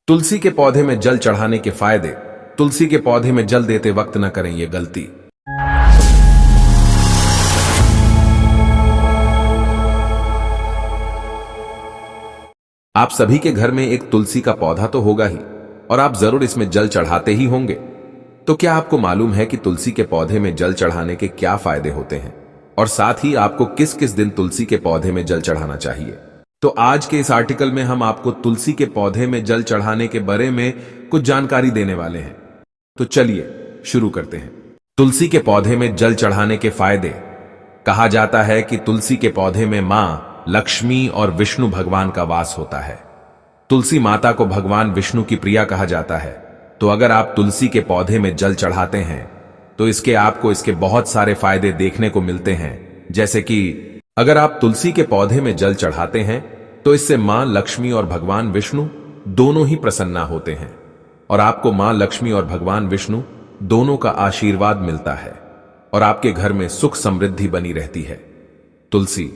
तुलसी के पौधे में जल चढ़ाने के फायदे। तुलसी के पौधे में जल देते वक्त न करें ये गलती। आप सभी के घर में एक तुलसी का पौधा तो होगा ही और आप जरूर इसमें जल चढ़ाते ही होंगे। तो क्या आपको मालूम है कि तुलसी के पौधे में जल चढ़ाने के क्या फायदे होते हैं और साथ ही आपको किस किस दिन तुलसी के पौधे में जल चढ़ाना चाहिए? तो आज के इस आर्टिकल में हम आपको तुलसी के पौधे में जल चढ़ाने के बारे में कुछ जानकारी देने वाले हैं। तो चलिए शुरू करते हैं। तुलसी के पौधे में जल चढ़ाने के फायदे। कहा जाता है कि तुलसी के पौधे में मां लक्ष्मी और विष्णु भगवान का वास होता है। तुलसी माता को भगवान विष्णु की प्रिया कहा जाता है। तो अगर आप तुलसी के पौधे में जल चढ़ाते हैं तो आपको इसके बहुत सारे फायदे देखने को मिलते हैं। जैसे कि अगर आप तुलसी के पौधे में जल चढ़ाते हैं तो इससे मां लक्ष्मी और भगवान विष्णु दोनों ही प्रसन्न होते हैं और आपको मां लक्ष्मी और भगवान विष्णु दोनों का आशीर्वाद मिलता है और आपके घर में सुख समृद्धि बनी रहती है। तुलसी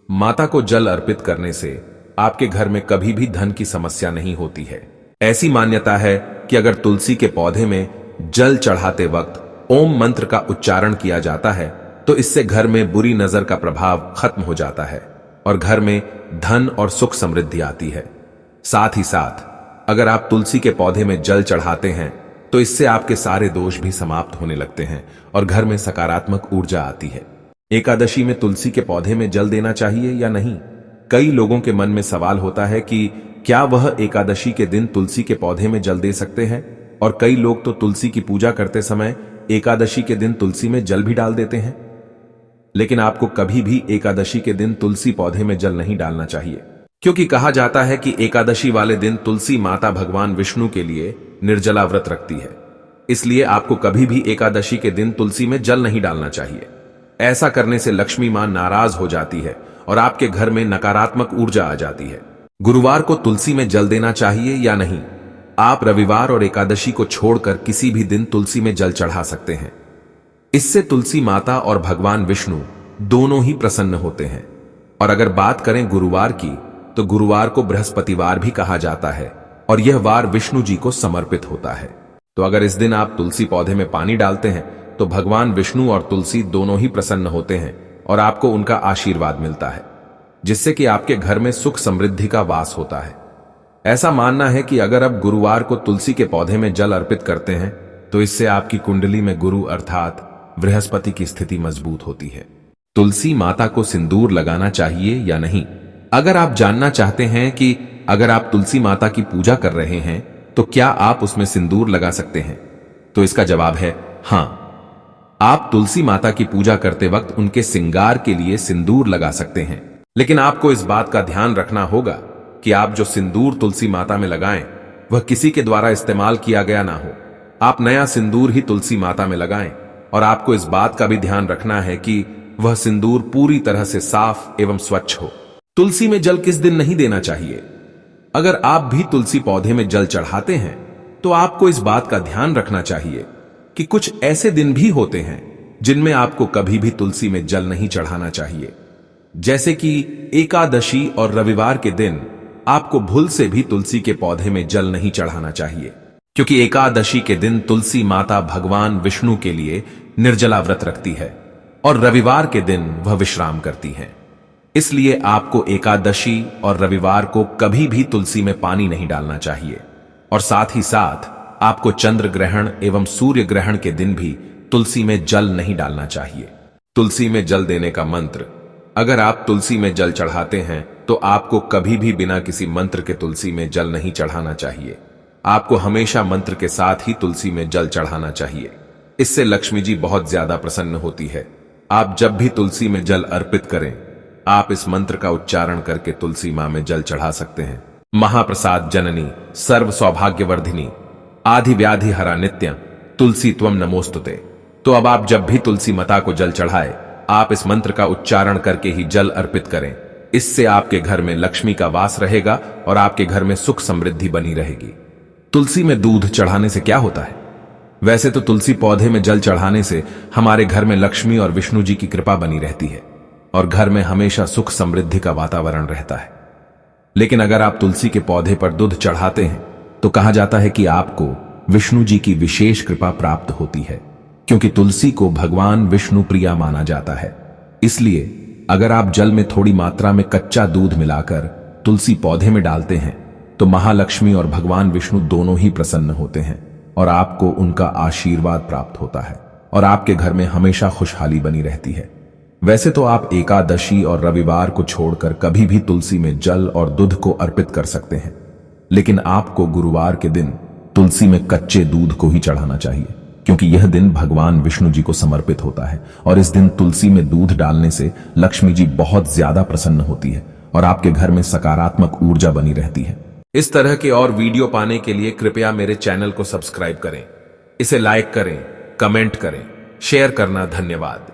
माता को जल अर्पित करने से आपके घर में कभी भी धन की समस्या नहीं होती है। ऐसी मान्यता है कि अगर तुलसी के पौधे में जल चढ़ाते वक्त ओम मंत्र का उच्चारण किया जाता है तो इससे घर में बुरी नजर का प्रभाव खत्म हो जाता है और घर में धन और सुख समृद्धि आती है। साथ ही साथ अगर आप तुलसी के पौधे में जल चढ़ाते हैं तो इससे आपके सारे दोष भी समाप्त होने लगते हैं और घर में सकारात्मक ऊर्जा आती है। एकादशी में तुलसी के पौधे में जल देना चाहिए या नहीं? कई लोगों के मन में सवाल होता है कि क्या वह एकादशी के दिन तुलसी के पौधे में जल दे सकते हैं, और कई लोग तो तुलसी की पूजा करते समय एकादशी के दिन तुलसी में जल भी डाल देते हैं। लेकिन आपको कभी भी एकादशी के दिन तुलसी पौधे में जल नहीं डालना चाहिए, क्योंकि कहा जाता है कि एकादशी वाले दिन तुलसी माता भगवान विष्णु के लिए निर्जला व्रत रखती है। इसलिए आपको कभी भी एकादशी के दिन तुलसी में जल नहीं डालना चाहिए। ऐसा करने से लक्ष्मी मां नाराज हो जाती है और आपके घर में नकारात्मक ऊर्जा आ जाती है। गुरुवार को तुलसी में जल देना चाहिए या नहीं? आप रविवार और एकादशी को छोड़कर किसी भी दिन तुलसी में जल चढ़ा सकते हैं। इससे तुलसी माता और भगवान विष्णु दोनों ही प्रसन्न होते हैं। और अगर बात करें गुरुवार की, तो गुरुवार को बृहस्पतिवार भी कहा जाता है और यह वार विष्णु जी को समर्पित होता है। तो अगर इस दिन आप तुलसी पौधे में पानी डालते हैं तो भगवान विष्णु और तुलसी दोनों ही प्रसन्न होते हैं और आपको उनका आशीर्वाद मिलता है, जिससे कि आपके घर में सुख समृद्धि का वास होता है। ऐसा मानना है कि अगर आप गुरुवार को तुलसी के पौधे में जल अर्पित करते हैं तो इससे आपकी कुंडली में गुरु अर्थात बृहस्पति की स्थिति मजबूत होती है। तुलसी माता को सिंदूर लगाना चाहिए या नहीं? अगर आप जानना चाहते हैं कि अगर आप तुलसी माता की पूजा कर रहे हैं तो क्या आप उसमें सिंदूर लगा सकते हैं, तो इसका जवाब है हां। आप तुलसी माता की पूजा करते वक्त उनके श्रृंगार के लिए सिंदूर लगा सकते हैं, लेकिन आपको इस बात का ध्यान रखना होगा कि आप जो सिंदूर तुलसी माता में लगाएं वह किसी के द्वारा इस्तेमाल किया गया ना हो। आप नया सिंदूर ही तुलसी माता में लगाएं और आपको इस बात का भी ध्यान रखना है कि वह सिंदूर पूरी तरह से साफ एवं स्वच्छ हो। तुलसी में जल किस दिन नहीं देना चाहिए? अगर आप भी तुलसी पौधे में जल चढ़ाते हैं तो आपको इस बात का ध्यान रखना चाहिए कि कुछ ऐसे दिन भी होते हैं जिनमें आपको कभी भी तुलसी में जल नहीं चढ़ाना चाहिए। जैसे कि एकादशी और रविवार के दिन आपको भूल से भी तुलसी के पौधे में जल नहीं चढ़ाना चाहिए, क्योंकि एकादशी के दिन तुलसी माता भगवान विष्णु के लिए निर्जला व्रत रखती है और रविवार के दिन वह विश्राम करती हैं। इसलिए आपको एकादशी और रविवार को कभी भी तुलसी में पानी नहीं डालना चाहिए। और साथ ही साथ आपको चंद्र ग्रहण एवं सूर्य ग्रहण के दिन भी तुलसी में जल नहीं डालना चाहिए। तुलसी में जल देने का मंत्र। अगर आप तुलसी में जल चढ़ाते हैं तो आपको कभी भी बिना किसी मंत्र के तुलसी में जल नहीं चढ़ाना चाहिए। आपको हमेशा मंत्र के साथ ही तुलसी में जल चढ़ाना चाहिए। इससे लक्ष्मी जी बहुत ज्यादा प्रसन्न होती है। आप जब भी तुलसी में जल अर्पित करें, आप इस मंत्र का उच्चारण करके तुलसी मां में जल चढ़ा सकते हैं। महाप्रसाद जननी सर्व सौभाग्यवर्धिनी आधि व्याधि हरा नित्य तुलसी त्वम नमोस्तुते। तो अब आप जब भी तुलसी माता को जल चढ़ाए, आप इस मंत्र का उच्चारण करके ही जल अर्पित करें। इससे आपके घर में लक्ष्मी का वास रहेगा और आपके घर में सुख समृद्धि बनी रहेगी। तुलसी में दूध चढ़ाने से क्या होता है? वैसे तो तुलसी पौधे में जल चढ़ाने से हमारे घर में लक्ष्मी और विष्णु जी की कृपा बनी रहती है और घर में हमेशा सुख समृद्धि का वातावरण रहता है। लेकिन अगर आप तुलसी के पौधे पर दूध चढ़ाते हैं तो कहा जाता है कि आपको विष्णु जी की विशेष कृपा प्राप्त होती है, क्योंकि तुलसी को भगवान विष्णु प्रिया माना जाता है। इसलिए अगर आप जल में थोड़ी मात्रा में कच्चा दूध मिलाकर तुलसी पौधे में डालते हैं तो महालक्ष्मी और भगवान विष्णु दोनों ही प्रसन्न होते हैं और आपको उनका आशीर्वाद प्राप्त होता है और आपके घर में हमेशा खुशहाली बनी रहती है। वैसे तो आप एकादशी और रविवार को छोड़कर कभी भी तुलसी में जल और दूध को अर्पित कर सकते हैं, लेकिन आपको गुरुवार के दिन तुलसी में कच्चे दूध को ही चढ़ाना चाहिए, क्योंकि यह दिन भगवान विष्णु जी को समर्पित होता है और इस दिन तुलसी में दूध डालने से लक्ष्मी जी बहुत ज्यादा प्रसन्न होती है और आपके घर में सकारात्मक ऊर्जा बनी रहती है। इस तरह के और वीडियो पाने के लिए कृपया मेरे चैनल को सब्सक्राइब करें, इसे लाइक करें, कमेंट करें, शेयर करना। धन्यवाद।